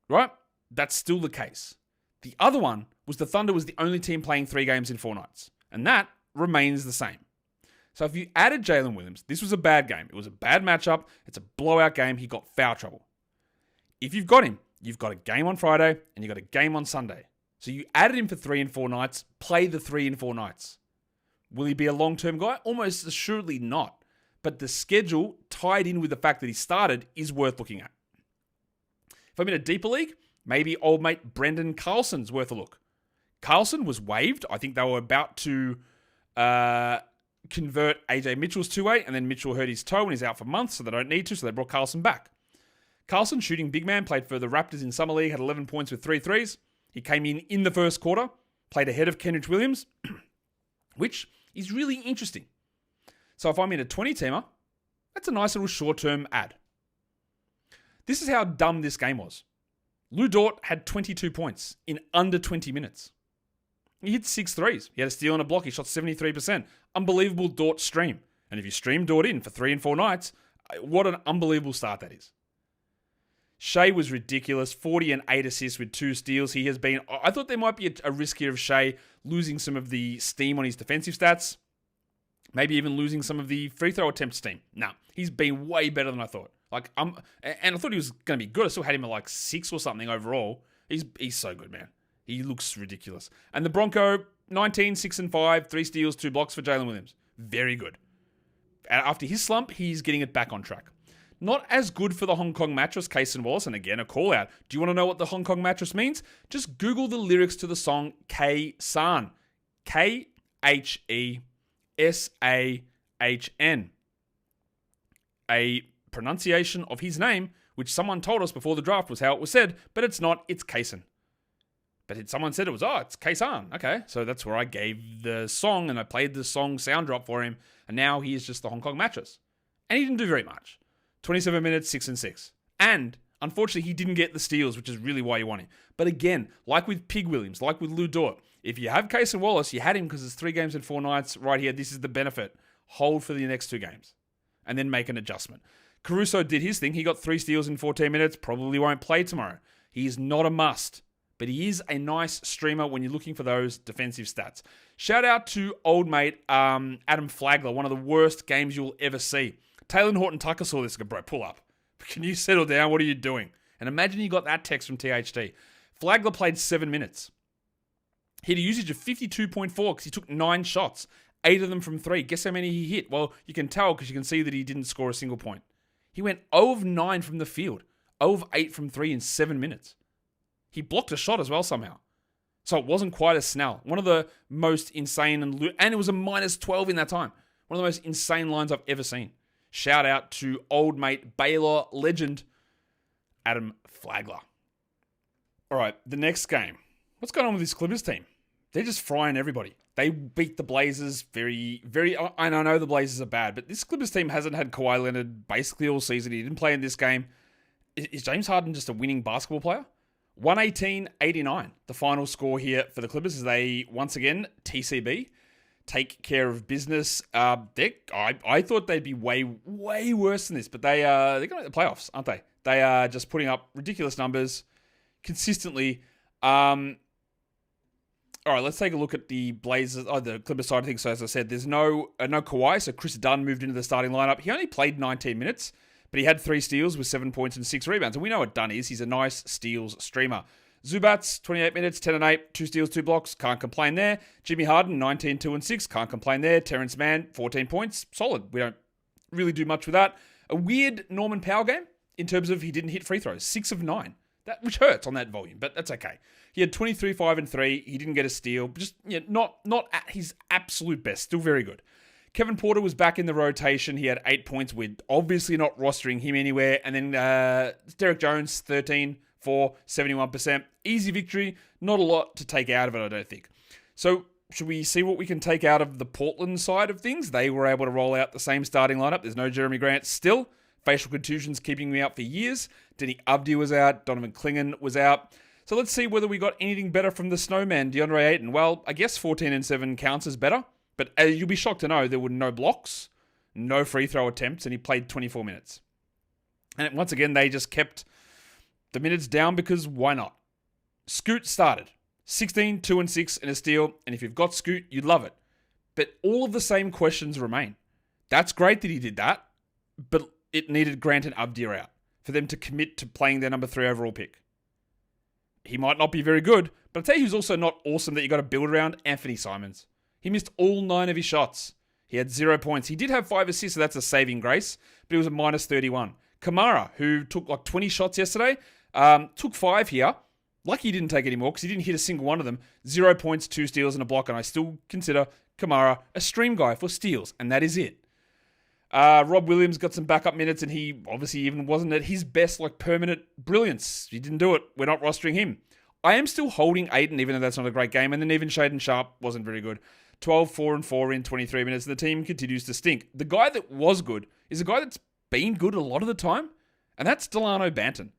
S1: right? That's still the case. The other one was the Thunder was the only team playing 3 games in 4 nights, and that remains the same. So if you added Jalen Williams, this was a bad game. It was a bad matchup. It's a blowout game. He got foul trouble. If you've got him, you've got a game on Friday and you've got a game on Sunday. So you added him for 3 and 4 nights, play the 3 and 4 nights. Will he be a long-term guy? Almost assuredly not. But the schedule tied in with the fact that he started is worth looking at. If I'm in a deeper league, maybe old mate Brendan Carlson's worth a look. Carlson was waived. I think they were about to convert AJ Mitchell's 2-way, and then Mitchell hurt his toe and he's out for months, so they don't need to, so they brought Carlson back. Carlson, shooting big man, played for the Raptors in Summer League, had 11 points with 3 threes. He came in the first quarter, played ahead of Kenrich Williams, which is really interesting. So if I'm in a 20-teamer, that's a nice little short-term add. This is how dumb this game was. Lou Dort had 22 points in under 20 minutes. He hit 6 threes. He had a steal and a block. He shot 73%. Unbelievable Dort stream. And if you stream Dort in for 3 and 4 nights, what an unbelievable start that is. Shea was ridiculous. 40 and 8 assists with 2 steals. I thought there might be a risk here of Shea losing some of the steam on his defensive stats. Maybe even losing some of the free throw attempt steam. Nah, he's been way better than I thought. And I thought he was going to be good. I still had him at 6 or something overall. He's so good, man. He looks ridiculous. And the Bronco, 19, 6 and 5, 3 steals, 2 blocks for Jalen Williams. Very good. After his slump, he's getting it back on track. Not as good for the Hong Kong mattress, Case and Wallace, and again, a call out. Do you want to know what the Hong Kong mattress means? Just Google the lyrics to the song K-San. K-H-E-S-A-H-N. A pronunciation of his name, which someone told us before the draft was how it was said, but it's not, it's Kaysen. But someone said it's Kaysan. Okay, so that's where I gave the song, and I played the song sound drop for him, and now he is just the Hong Kong mattress. And he didn't do very much. 27 minutes, 6 and 6. And, unfortunately, he didn't get the steals, which is really why you want him. But again, like with Pig Williams, like with Lou Dort, if you have Case and Wallace, you had him because it's 3 games and 4 nights right here. This is the benefit. Hold for the next 2 games. And then make an adjustment. Caruso did his thing. He got 3 steals in 14 minutes. Probably won't play tomorrow. He is not a must. But he is a nice streamer when you're looking for those defensive stats. Shout out to old mate Adam Flagler, one of the worst games you'll ever see. Taylor Horton-Tucker saw this and go, bro, pull up. Can you settle down? What are you doing? And imagine you got that text from THT. Flagler played 7 minutes. He had a usage of 52.4 because he took 9 shots, 8 of them from 3. Guess how many he hit? Well, you can tell because you can see that he didn't score a single point. He went 0 of 9 from the field, 0 of 8 from 3 in 7 minutes. He blocked a shot as well somehow. So it wasn't quite as Snell. One of the most insane, and it was a minus 12 in that time. One of the most insane lines I've ever seen. Shout out to old mate Baylor legend, Adam Flagler. All right, the next game. What's going on with this Clippers team? They're just frying everybody. They beat the Blazers very, and I know the Blazers are bad, but this Clippers team hasn't had Kawhi Leonard basically all season. He didn't play in this game. Is James Harden just a winning basketball player? 118-89, the final score here for the Clippers as they, once again, TCB, take care of business. I thought they'd be way worse than this, but they're going to make the playoffs, aren't they? They are just putting up ridiculous numbers consistently. All right, let's take a look at the Blazers, the Clippers side of things. So as I said, there's no Kawhi, so Chris Dunn moved into the starting lineup. He only played 19 minutes, but he had 3 steals with 7 points and 6 rebounds. And we know what Dunn is. He's a nice steals streamer. Zubats, 28 minutes, 10 and 8, 2 steals, 2 blocks, can't complain there. Jimmy Harden, 19, 2 and 6, can't complain there. Terrence Mann, 14 points, solid. We don't really do much with that. A weird Norman Powell game in terms of he didn't hit free throws, 6 of 9. Which hurts on that volume, but that's okay. He had 23, 5 and 3. He didn't get a steal. Just not at his absolute best. Still very good. Kevin Porter was back in the rotation. He had 8 points. We're obviously not rostering him anywhere. And then Derek Jones, 13, 4, 71%. Easy victory. Not a lot to take out of it, I don't think. So should we see what we can take out of the Portland side of things? They were able to roll out the same starting lineup. There's no Jeremy Grant still. Facial contusions keeping me out for years. Denny Abdi was out. Donovan Clingan was out. So let's see whether we got anything better from the Snowman, DeAndre Ayton. Well, I guess 14 and 7 counts as better. But you'll be shocked to know there were no blocks, no free throw attempts, and he played 24 minutes. And once again, they just kept the minutes down because why not? Scoot started. 16, 2 and 6 and a steal. And if you've got Scoot, you'd love it. But all of the same questions remain. That's great that he did that, but it needed Grant and Abdi out for them to commit to playing their number 3 overall pick. He might not be very good, but I'll tell you who's also not awesome that you got to build around, Anthony Simons. He missed all 9 of his shots. He had 0 points. He did have 5 assists, so that's a saving grace, but he was a minus 31. Kamara, who took like 20 shots yesterday, took 5 here. Lucky he didn't take any more because he didn't hit a single one of them. 0 points, 2 steals, and a block, and I still consider Kamara a stream guy for steals, and that is it. Rob Williams got some backup minutes, and he obviously even wasn't at his best, like permanent brilliance. He didn't do it. We're not rostering him. I am still holding Ayton, even though that's not a great game, and then even Shaden Sharp wasn't very good. 12, 4 and 4 in 23 minutes. The team continues to stink. The guy that was good is a guy that's been good a lot of the time, and that's Delano Banton.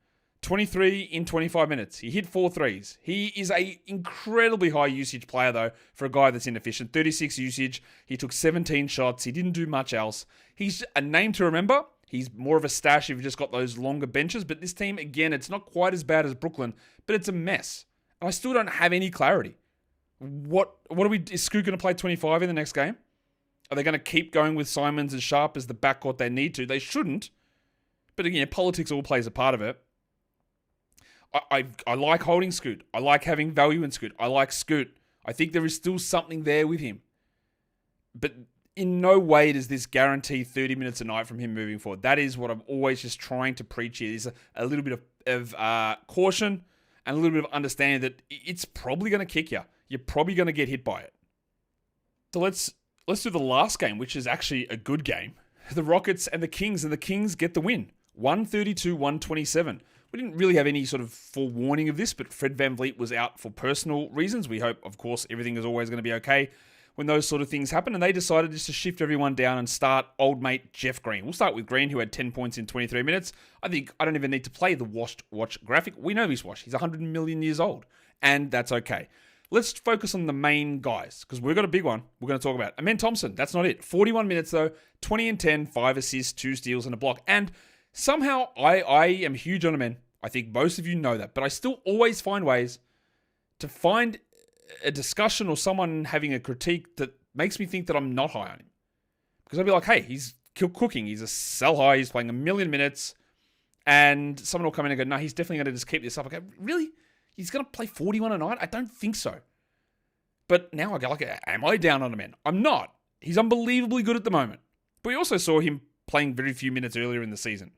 S1: 23 in 25 minutes. He hit 4 threes. He is a incredibly high usage player, though, for a guy that's inefficient. 36 usage. He took 17 shots. He didn't do much else. He's a name to remember. He's more of a stash if you've just got those longer benches. But this team, again, it's not quite as bad as Brooklyn, but it's a mess. And I still don't have any clarity. Is Scoot going to play 25 in the next game? Are they going to keep going with Simons and Sharp as the backcourt they need to? They shouldn't. But again, politics all plays a part of it. I like holding Scoot. I like having value in Scoot. I like Scoot. I think there is still something there with him. But in no way does this guarantee 30 minutes a night from him moving forward. That is what I'm always just trying to preach here. Is a little bit of caution and a little bit of understanding that it's probably going to kick you. You're probably going to get hit by it. So let's do the last game, which is actually a good game. The Rockets and the Kings get the win. 132-127. We didn't really have any sort of forewarning of this, but Fred VanVleet was out for personal reasons. We hope, of course, everything is always going to be okay when those sort of things happen. And they decided just to shift everyone down and start old mate Jeff Green. We'll start with Green, who had 10 points in 23 minutes. I think I don't even need to play the watch graphic. We know he's washed. He's 100 million years old, and that's okay. Let's focus on the main guys, because we've got a big one we're going to talk about. Amen Thompson, that's not it. 41 minutes, though. 20 and 10, 5 assists, 2 steals, and a block. And somehow, I am huge on Amen. I think most of you know that. But I still always find ways to find a discussion or someone having a critique that makes me think that I'm not high on him. Because I'd be like, hey, he's cooking. He's a sell high. He's playing 1 million minutes. And someone will come in and go, no, he's definitely going to just keep this up. I go, really? He's going to play 41 a night? I don't think so. But now I go, like, am I down on Amen? I'm not. He's unbelievably good at the moment. But we also saw him playing very few minutes earlier in the season.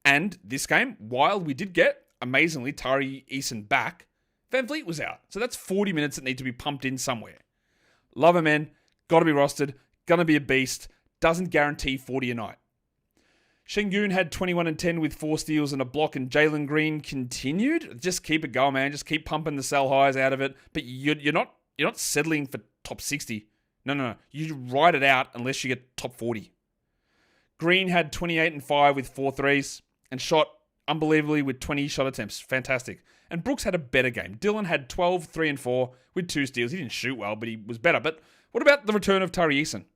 S1: And this game, while we did get, amazingly, Tari Eason back, VanVleet was out. So that's 40 minutes that need to be pumped in somewhere. Love Amen. Got to be rostered. Gonna be a beast. Doesn't guarantee 40 a night. Şengün had 21 and 10 with 4 steals and a block, and Jalen Green continued. Just keep it going, man. Just keep pumping the sell highs out of it. But you're not settling for top 60. No. You ride it out unless you get top 40. Green had 28 and 5 with 4 threes and shot unbelievably with 20 shot attempts. Fantastic. And Brooks had a better game. Dillon had 12, 3 and 4 with 2 steals. He didn't shoot well, but he was better. But what about the return of Tari Eason?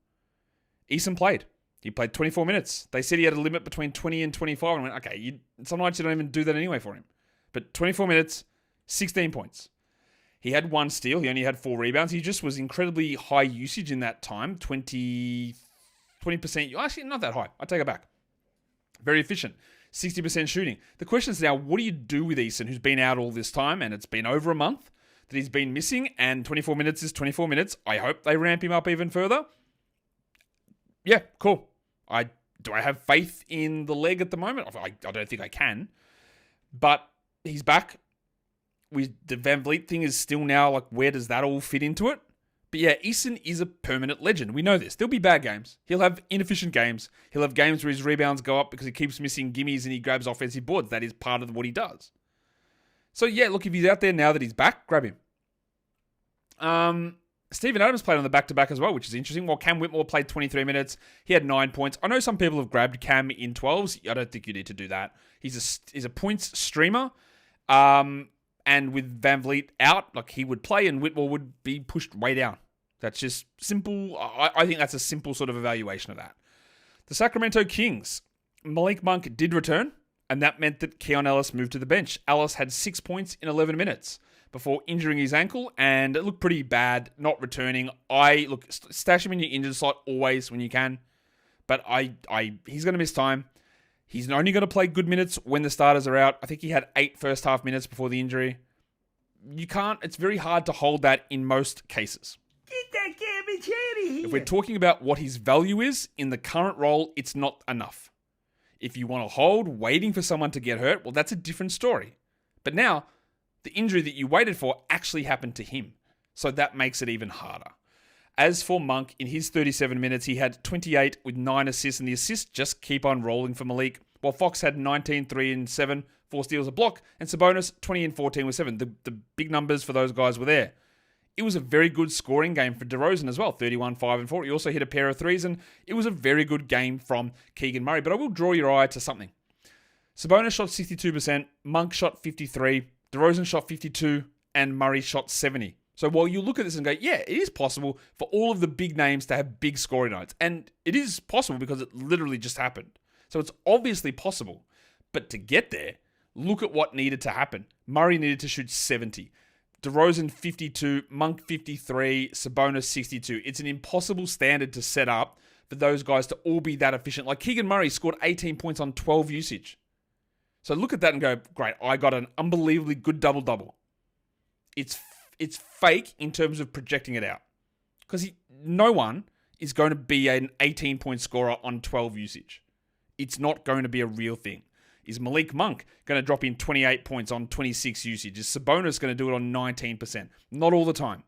S1: Eason played. He played 24 minutes. They said he had a limit between 20 and 25. And I went, okay, some nights you don't even do that anyway for him. But 24 minutes, 16 points. He had 1 steal. He only had 4 rebounds. He just was incredibly high usage in that time. 20%. Actually, not that high. I take it back. Very efficient. 60% shooting. The question is now, what do you do with Eason, who's been out all this time, and it's been over a month that he's been missing, and 24 minutes is 24 minutes. I hope they ramp him up even further. Yeah, cool. Do I have faith in the leg at the moment? I don't think I can. But he's back. The Van Vliet thing is still now, like, where does that all fit into it? But yeah, Eason is a permanent legend. We know this. There'll be bad games. He'll have inefficient games. He'll have games where his rebounds go up because he keeps missing gimmies and he grabs offensive boards. That is part of what he does. So yeah, look, if he's out there now that he's back, grab him. Steven Adams played on the back-to-back as well, which is interesting. While Cam Whitmore played 23 minutes, he had 9 points. I know some people have grabbed Cam in 12s. I don't think you need to do that. He's a points streamer. And with Van Vliet out, like, he would play and Whitmore would be pushed way down. That's just simple. I think that's a simple sort of evaluation of that. The Sacramento Kings. Malik Monk did return, and that meant that Keon Ellis moved to the bench. Ellis had 6 points in 11 minutes before injuring his ankle, and it looked pretty bad not returning. Stash him in your injured slot always when you can, but he's going to miss time. He's only going to play good minutes when the starters are out. I think he had 8 first half minutes before the injury. It's very hard to hold that in most cases.
S4: Get that garbage out of here.
S1: If we're talking about what his value is in the current role, it's not enough. If you want to hold waiting for someone to get hurt, well, that's a different story. But now, the injury that you waited for actually happened to him. So that makes it even harder. As for Monk, in his 37 minutes, he had 28 with 9 assists, and the assists just keep on rolling for Malik, while Fox had 19, 3 and 7, 4 steals, a block, and Sabonis 20 and 14 with 7. The big numbers for those guys were there. It was a very good scoring game for DeRozan as well, 31, 5 and 4. He also hit a pair of threes, and it was a very good game from Keegan Murray. But I will draw your eye to something. Sabonis shot 62%, Monk shot 53%, DeRozan shot 52%, and Murray shot 70%. So while you look at this and go, yeah, it is possible for all of the big names to have big scoring nights. And it is possible because it literally just happened. So it's obviously possible. But to get there, look at what needed to happen. Murray needed to shoot 70. DeRozan 52, Monk 53, Sabonis 62. It's an impossible standard to set up for those guys to all be that efficient. Like Keegan Murray scored 18 points on 12 usage. So look at that and go, great, I got an unbelievably good double-double. It's fake in terms of projecting it out. Because no one is going to be an 18-point scorer on 12 usage. It's not going to be a real thing. Is Malik Monk going to drop in 28 points on 26 usage? Is Sabonis going to do it on 19%? Not all the time.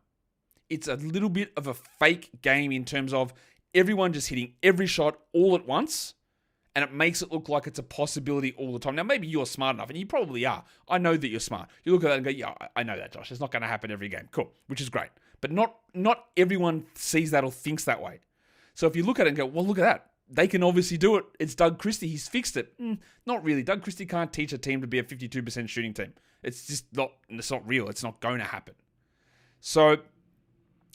S1: It's a little bit of a fake game in terms of everyone just hitting every shot all at once, and it makes it look like it's a possibility all the time. Now, maybe you're smart enough, and you probably are. I know that you're smart. You look at that and go, yeah, I know that, Josh. It's not going to happen every game. Cool, which is great. But not everyone sees that or thinks that way. So if you look at it and go, well, look at that. They can obviously do it. It's Doug Christie. He's fixed it. Not really. Doug Christie can't teach a team to be a 52% shooting team. It's just not real. It's not going to happen. So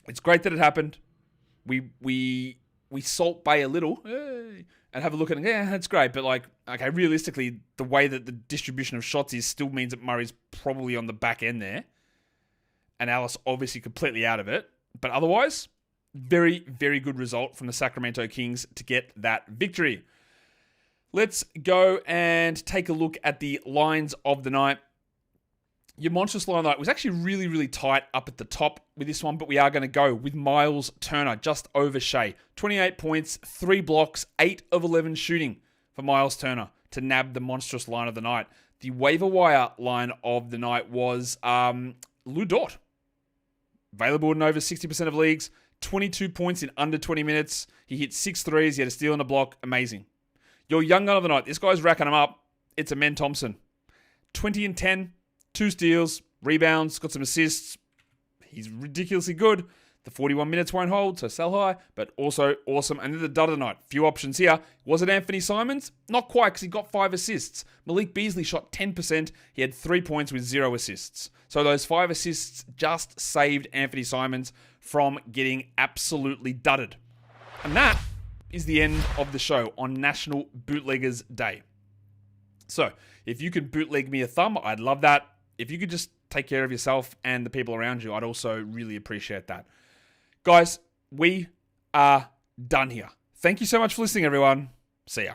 S1: it's great that it happened. We salt bay a little and have a look at it. Yeah, that's great. But okay, realistically, the way that the distribution of shots is still means that Murray's probably on the back end there. And Alice obviously completely out of it. But otherwise, very, very good result from the Sacramento Kings to get that victory. Let's go and take a look at the lines of the night. Your monstrous line of the night was actually really, really tight up at the top with this one, but we are going to go with Miles Turner just over Shea. 28 points, 3 blocks, 8 of 11 shooting for Miles Turner to nab the monstrous line of the night. The waiver wire line of the night was Lou Dort. Available in over 60% of leagues. 22 points in under 20 minutes. He hit 6 threes. He had a steal and a block. Amazing. Your young gun of the night. This guy's racking them up. It's Amen Thompson. 20 and 10. 2 steals. Rebounds. Got some assists. He's ridiculously good. The 41 minutes won't hold, so sell high, but also awesome. And then the dud of the night. Few options here. Was it Anthony Simons? Not quite, because he got 5 assists. Malik Beasley shot 10%. He had 3 points with 0 assists. So those 5 assists just saved Anthony Simons from getting absolutely dudded. And that is the end of the show on National Bootleggers Day. So if you could bootleg me a thumb, I'd love that. If you could just take care of yourself and the people around you, I'd also really appreciate that. Guys, we are done here. Thank you so much for listening, everyone. See ya.